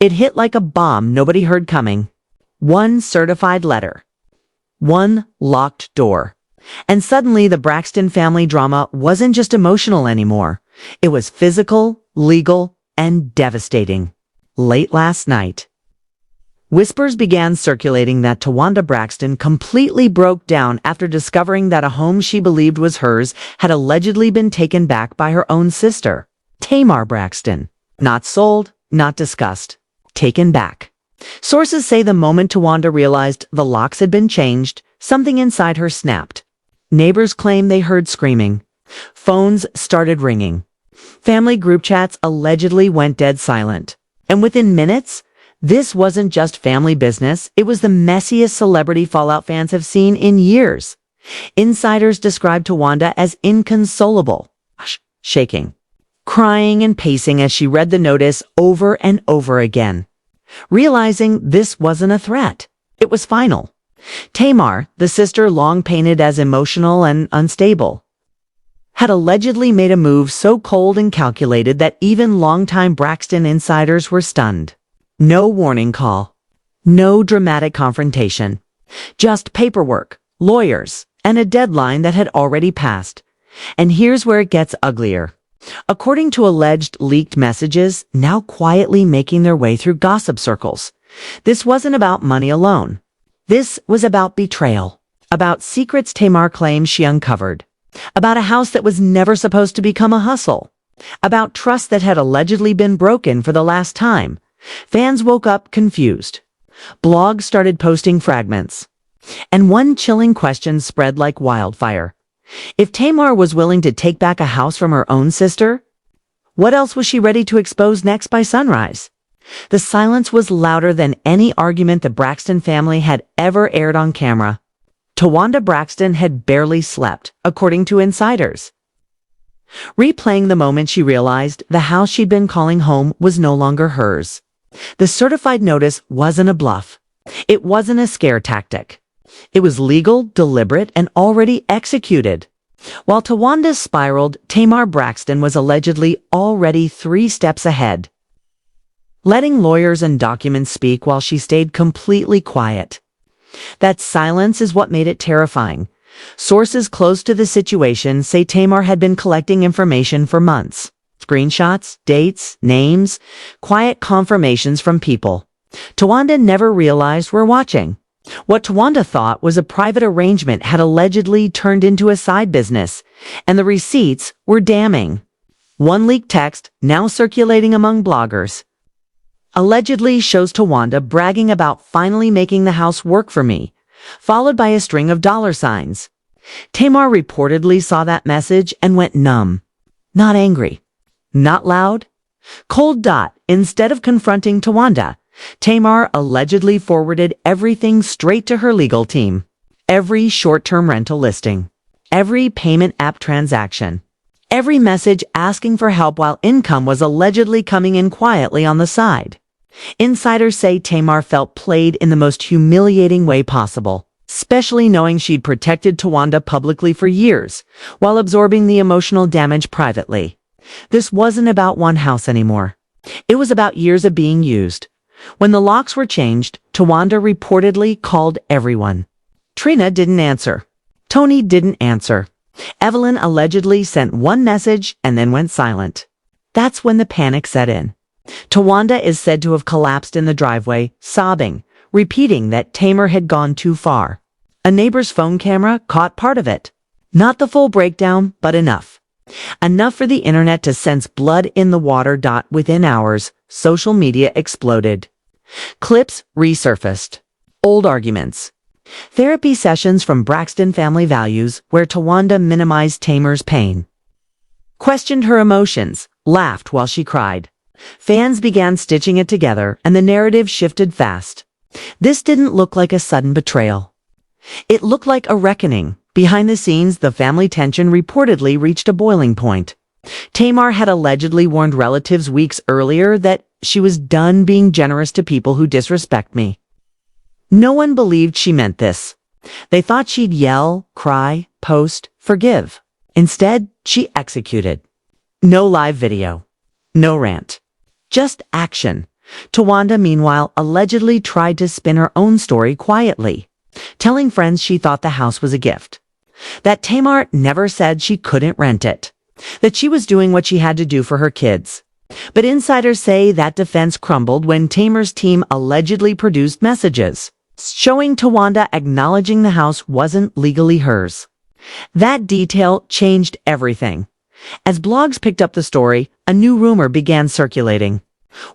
It hit like a bomb nobody heard coming. One certified letter. One locked door. And suddenly the Braxton family drama wasn't just emotional anymore. It was physical, legal, and devastating. Late last night, whispers began circulating that Towanda Braxton completely broke down after discovering that a home she believed was hers had allegedly been taken back by her own sister, Tamar Braxton. Not sold, not discussed. Taken back. Sources say the moment Towanda realized the locks had been changed, something inside her snapped. Neighbors claim they heard screaming. Phones started ringing. Family group chats allegedly went dead silent. And within minutes, this wasn't just family business, it was the messiest celebrity fallout fans have seen in years. Insiders described Towanda as inconsolable, shaking, crying and pacing as she read the notice over and over again. Realizing this wasn't a threat, it was final. Tamar, the sister long painted as emotional and unstable, had allegedly made a move so cold and calculated that even longtime Braxton insiders were stunned. No warning call. No dramatic confrontation. Just paperwork, lawyers, and a deadline that had already passed. And here's where it gets uglier. According to alleged leaked messages, now quietly making their way through gossip circles, this wasn't about money alone. This was about betrayal, about secrets Tamar claims she uncovered, about a house that was never supposed to become a hustle, about trust that had allegedly been broken for the last time. Fans woke up confused. Blogs started posting fragments. And one chilling question spread like wildfire. If Tamar was willing to take back a house from her own sister, what else was she ready to expose next by sunrise? The silence was louder than any argument the Braxton family had ever aired on camera. Towanda Braxton had barely slept, according to insiders. Replaying the moment she realized the house she'd been calling home was no longer hers. The certified notice wasn't a bluff. It wasn't a scare tactic. It was legal, deliberate, and already executed. While Towanda spiraled, Tamar Braxton was allegedly already 3 steps ahead, letting lawyers and documents speak while she stayed completely quiet. That silence is what made it terrifying. Sources close to the situation say Tamar had been collecting information for months. Screenshots, dates, names, quiet confirmations from people Towanda never realized were watching. What Towanda thought was a private arrangement had allegedly turned into a side business, and the receipts were damning. One leaked text, now circulating among bloggers, allegedly shows Towanda bragging about finally making the house work for me, followed by a string of dollar signs. Tamar reportedly saw that message and went numb. Not angry. Not loud. Cold. Instead of confronting Towanda, Tamar allegedly forwarded everything straight to her legal team. Every short-term rental listing. Every payment app transaction. Every message asking for help while income was allegedly coming in quietly on the side. Insiders say Tamar felt played in the most humiliating way possible, especially knowing she'd protected Towanda publicly for years, while absorbing the emotional damage privately. This wasn't about one house anymore. It was about years of being used. When the locks were changed, Towanda reportedly called everyone. Trina didn't answer. Tony didn't answer. Evelyn allegedly sent one message and then went silent. That's when the panic set in. Towanda is said to have collapsed in the driveway, sobbing, repeating that Tamar had gone too far. A neighbor's phone camera caught part of it. Not the full breakdown, but enough. Enough for the internet to sense blood in the water. Within hours, social media exploded. Clips resurfaced. Old arguments. Therapy sessions from Braxton Family Values where Towanda minimized Tamar's pain. Questioned her emotions, laughed while she cried. Fans began stitching it together and the narrative shifted fast. This didn't look like a sudden betrayal. It looked like a reckoning. Behind the scenes, the family tension reportedly reached a boiling point. Tamar had allegedly warned relatives weeks earlier that she was done being generous to people who disrespect me. No one believed she meant this. They thought she'd yell, cry, post, forgive. Instead, she executed. No live video. No rant. Just action. Towanda, meanwhile, allegedly tried to spin her own story quietly, telling friends she thought the house was a gift, that Tamar never said she couldn't rent it, that she was doing what she had to do for her kids. But insiders say that defense crumbled when Tamar's team allegedly produced messages, showing Towanda acknowledging the house wasn't legally hers. That detail changed everything. As blogs picked up the story, a new rumor began circulating,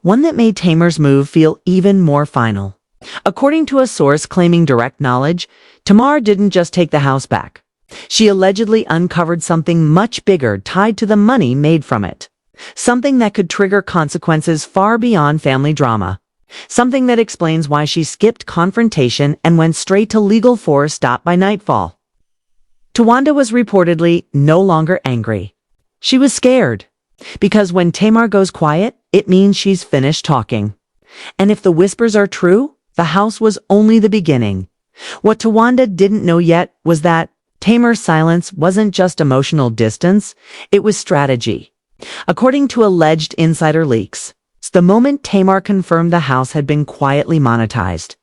one that made Tamar's move feel even more final. According to a source claiming direct knowledge, Tamar didn't just take the house back. She allegedly uncovered something much bigger tied to the money made from it. Something that could trigger consequences far beyond family drama. Something that explains why she skipped confrontation and went straight to legal force stop by nightfall. Towanda was reportedly no longer angry. She was scared. Because when Tamar goes quiet, it means she's finished talking. And if the whispers are true, the house was only the beginning. What Towanda didn't know yet was that Tamar's silence wasn't just emotional distance, it was strategy. According to alleged insider leaks, the moment Tamar confirmed the house had been quietly monetized,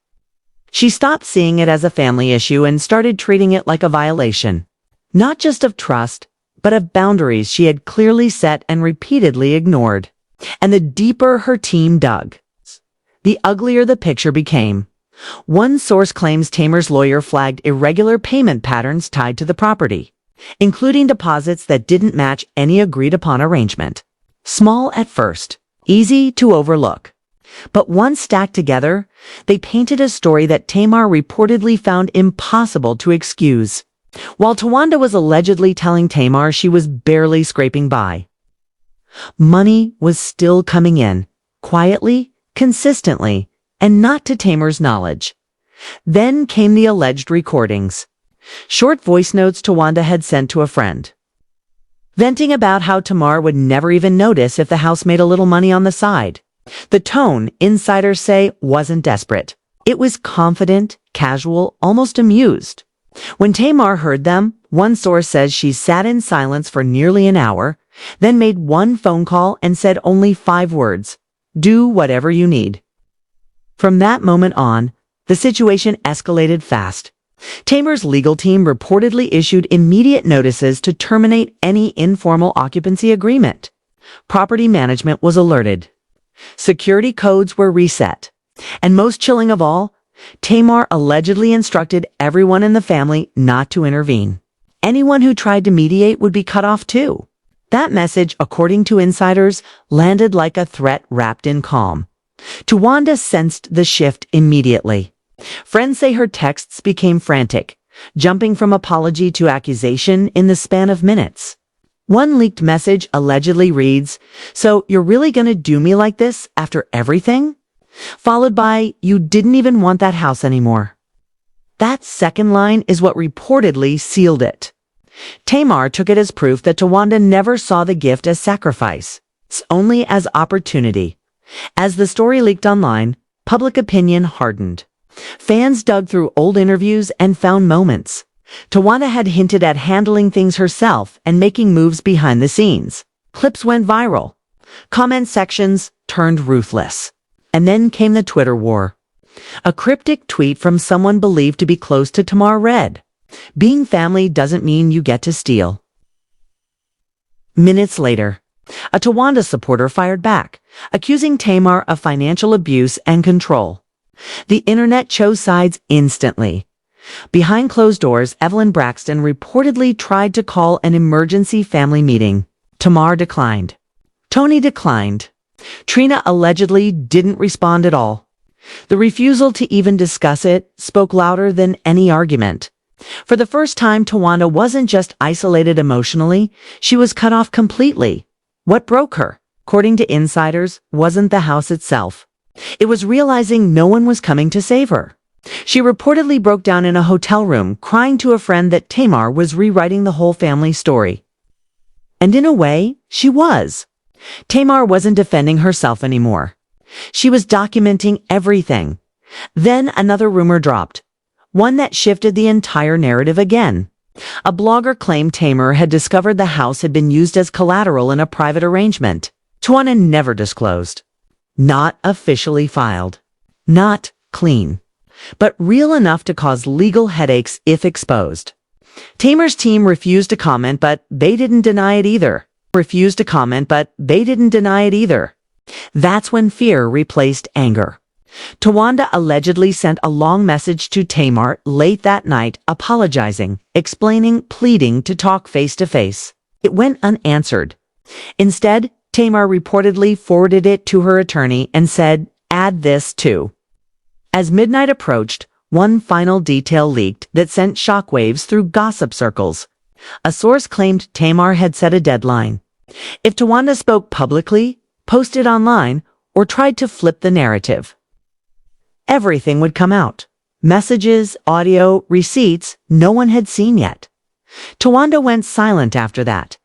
she stopped seeing it as a family issue and started treating it like a violation, not just of trust, but of boundaries she had clearly set and repeatedly ignored. And the deeper her team dug, the uglier the picture became. One source claims Tamar's lawyer flagged irregular payment patterns tied to the property, including deposits that didn't match any agreed-upon arrangement. Small at first, easy to overlook. But once stacked together, they painted a story that Tamar reportedly found impossible to excuse. While Towanda was allegedly telling Tamar she was barely scraping by, money was still coming in, quietly, consistently, and not to Tamar's knowledge. Then came the alleged recordings. Short voice notes Towanda had sent to a friend, venting about how Tamar would never even notice if the house made a little money on the side. The tone, insiders say, wasn't desperate. It was confident, casual, almost amused. When Tamar heard them, one source says she sat in silence for nearly an hour, then made one phone call and said only 5 words, "Do whatever you need." From that moment on, the situation escalated fast. Tamar's legal team reportedly issued immediate notices to terminate any informal occupancy agreement. Property management was alerted. Security codes were reset. And most chilling of all, Tamar allegedly instructed everyone in the family not to intervene. Anyone who tried to mediate would be cut off too. That message, according to insiders, landed like a threat wrapped in calm. Towanda sensed the shift immediately. Friends say her texts became frantic, jumping from apology to accusation in the span of minutes. One leaked message allegedly reads, "So you're really gonna do me like this after everything?" Followed by, "You didn't even want that house anymore." That second line is what reportedly sealed it. Tamar took it as proof that Towanda never saw the gift as sacrifice, only as opportunity. As the story leaked online, public opinion hardened. Fans dug through old interviews and found moments. Towanda had hinted at handling things herself and making moves behind the scenes. Clips went viral. Comment sections turned ruthless. And then came the Twitter war. A cryptic tweet from someone believed to be close to Tamar read, "Being family doesn't mean you get to steal." Minutes later, a Towanda supporter fired back, accusing Tamar of financial abuse and control. The internet chose sides instantly. Behind closed doors, Towanda Braxton reportedly tried to call an emergency family meeting. Tamar declined. Tony declined. Trina allegedly didn't respond at all. The refusal to even discuss it spoke louder than any argument. For the first time, Towanda wasn't just isolated emotionally, she was cut off completely. What broke her, according to insiders, wasn't the house itself. It was realizing no one was coming to save her. She reportedly broke down in a hotel room, crying to a friend that Tamar was rewriting the whole family story. And in a way, she was. Tamar wasn't defending herself anymore. She was documenting everything. Then another rumor dropped, one that shifted the entire narrative again. A blogger claimed Tamar had discovered the house had been used as collateral in a private arrangement. Towanda never disclosed. Not officially filed. Not clean. But real enough to cause legal headaches if exposed. Tamar's team refused to comment, but they didn't deny it either. That's when fear replaced anger. Towanda allegedly sent a long message to Tamar late that night, apologizing, explaining, pleading to talk face to face. It went unanswered. Instead, Tamar reportedly forwarded it to her attorney and said, "Add this too." As midnight approached, one final detail leaked that sent shockwaves through gossip circles. A source claimed Tamar had set a deadline. If Towanda spoke publicly, posted online, or tried to flip the narrative, everything would come out. Messages, audio, receipts no one had seen yet. Towanda went silent after that.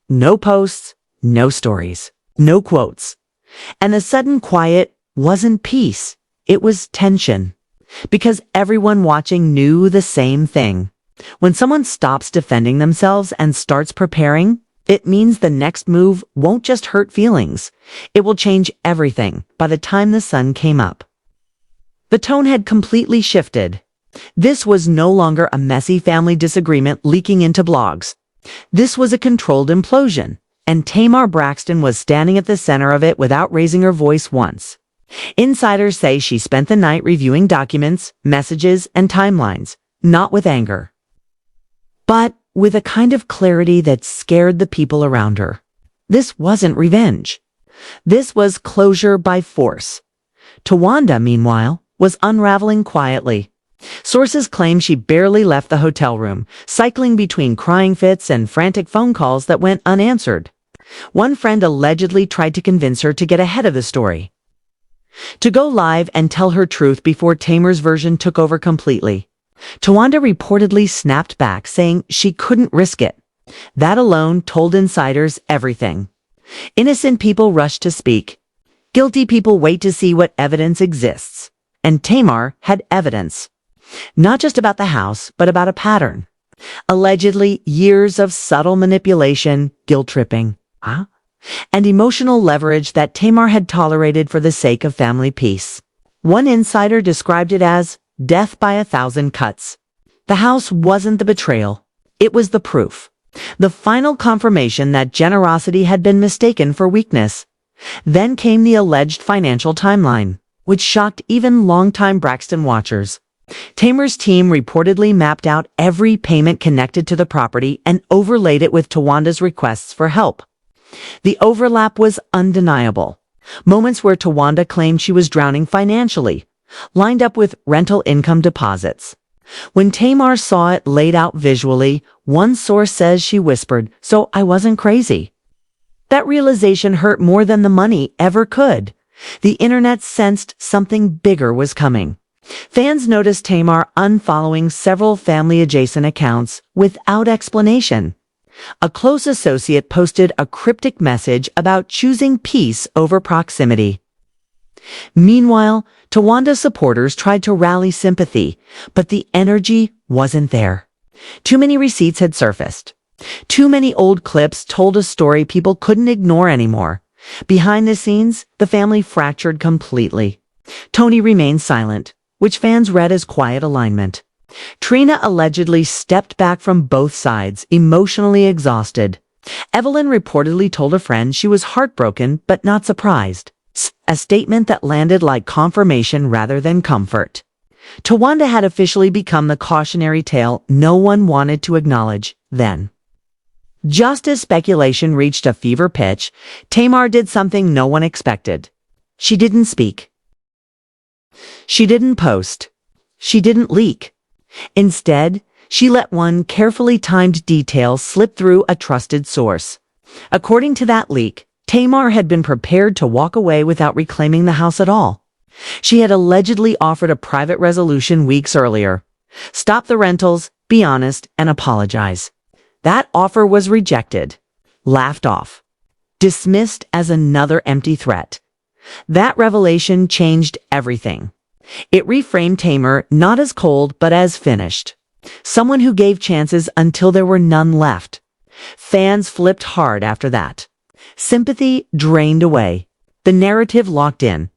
No posts, no stories, no quotes. And the sudden quiet wasn't peace, it was tension. Because everyone watching knew the same thing. When someone stops defending themselves and starts preparing, it means the next move won't just hurt feelings. It will change everything by the time the sun came up. The tone had completely shifted. This was no longer a messy family disagreement leaking into blogs. This was a controlled implosion, and Tamar Braxton was standing at the center of it without raising her voice once. Insiders say she spent the night reviewing documents, messages, and timelines, not with anger, but with a kind of clarity that scared the people around her. This wasn't revenge. This was closure by force. Towanda, meanwhile, was unraveling quietly. Sources claim she barely left the hotel room, cycling between crying fits and frantic phone calls that went unanswered. One friend allegedly tried to convince her to get ahead of the story, to go live and tell her truth before Tamar's version took over completely. Towanda reportedly snapped back, saying she couldn't risk it. That alone told insiders everything. Innocent people rush to speak. Guilty people wait to see what evidence exists. And Tamar had evidence. Not just about the house, but about a pattern. Allegedly, years of subtle manipulation, guilt-tripping, and emotional leverage that Tamar had tolerated for the sake of family peace. One insider described it as death by 1,000 cuts. The house wasn't the betrayal. It was the proof. The final confirmation that generosity had been mistaken for weakness. Then came the alleged financial timeline, which shocked even longtime Braxton watchers. Tamar's team reportedly mapped out every payment connected to the property and overlaid it with Towanda's requests for help. The overlap was undeniable. Moments where Towanda claimed she was drowning financially, lined up with rental income deposits. When Tamar saw it laid out visually, one source says she whispered, "So I wasn't crazy." That realization hurt more than the money ever could. The internet sensed something bigger was coming. Fans noticed Tamar unfollowing several family-adjacent accounts without explanation. A close associate posted a cryptic message about choosing peace over proximity. Meanwhile, Towanda supporters tried to rally sympathy, but the energy wasn't there. Too many receipts had surfaced. Too many old clips told a story people couldn't ignore anymore. Behind the scenes, the family fractured completely. Tony remained silent, which fans read as quiet alignment. Trina allegedly stepped back from both sides, emotionally exhausted. Evelyn reportedly told a friend she was heartbroken but not surprised. A statement that landed like confirmation rather than comfort. Towanda had officially become the cautionary tale no one wanted to acknowledge then. Just as speculation reached a fever pitch, Tamar did something no one expected. She didn't speak. She didn't post. She didn't leak. Instead, she let one carefully timed detail slip through a trusted source. According to that leak, Tamar had been prepared to walk away without reclaiming the house at all. She had allegedly offered a private resolution weeks earlier. Stop the rentals, be honest, and apologize. That offer was rejected, laughed off, dismissed as another empty threat. That revelation changed everything. It reframed Tamar not as cold but as finished. Someone who gave chances until there were none left. Fans flipped hard after that. Sympathy drained away. The narrative locked in.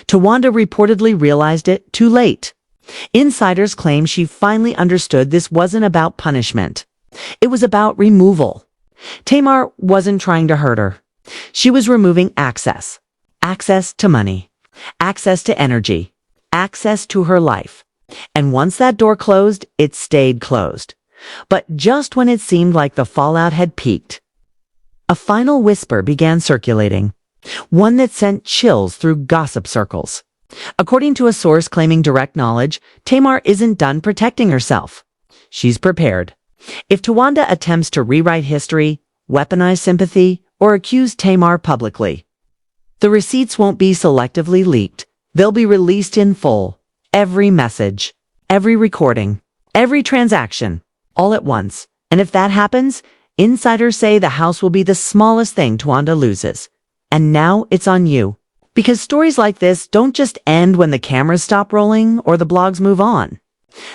Towanda reportedly realized it too late. Insiders claim she finally understood this wasn't about punishment. It was about removal. Tamar wasn't trying to hurt her. She was removing access. Access to money. Access to energy. Access to her life. And once that door closed, it stayed closed. But just when it seemed like the fallout had peaked, a final whisper began circulating. One that sent chills through gossip circles. According to a source claiming direct knowledge, Tamar isn't done protecting herself. She's prepared. If Towanda attempts to rewrite history, weaponize sympathy, or accuse Tamar publicly, the receipts won't be selectively leaked. They'll be released in full. Every message, every recording, every transaction, all at once. And if that happens, insiders say the house will be the smallest thing Towanda loses. And now it's on you. Because stories like this don't just end when the cameras stop rolling or the blogs move on.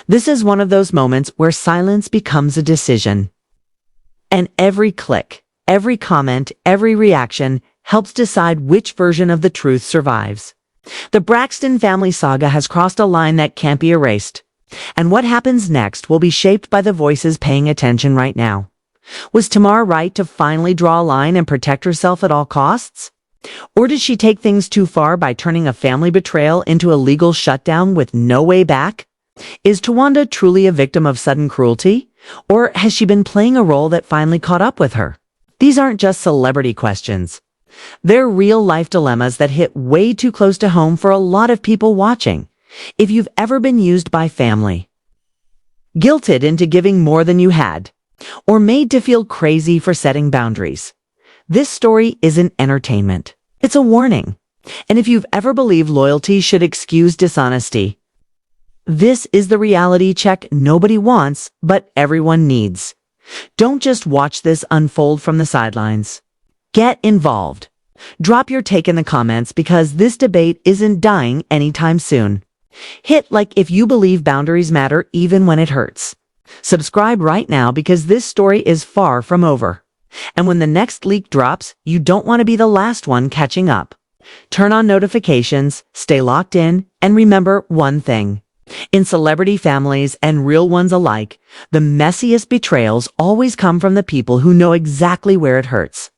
This is one of those moments where silence becomes a decision. And every click, every comment, every reaction helps decide which version of the truth survives. The Braxton family saga has crossed a line that can't be erased. And what happens next will be shaped by the voices paying attention right now. Was Tamar right to finally draw a line and protect herself at all costs? Or did she take things too far by turning a family betrayal into a legal shutdown with no way back? Is Towanda truly a victim of sudden cruelty? Or has she been playing a role that finally caught up with her? These aren't just celebrity questions. They're real-life dilemmas that hit way too close to home for a lot of people watching. If you've ever been used by family, guilted into giving more than you had, or made to feel crazy for setting boundaries, this story isn't entertainment. It's a warning. And if you've ever believed loyalty should excuse dishonesty, this is the reality check nobody wants, but everyone needs. Don't just watch this unfold from the sidelines. Get involved. Drop your take in the comments because this debate isn't dying anytime soon. Hit like if you believe boundaries matter even when it hurts. Subscribe right now because this story is far from over. And when the next leak drops, you don't want to be the last one catching up. Turn on notifications, stay locked in, and remember one thing. In celebrity families and real ones alike, the messiest betrayals always come from the people who know exactly where it hurts.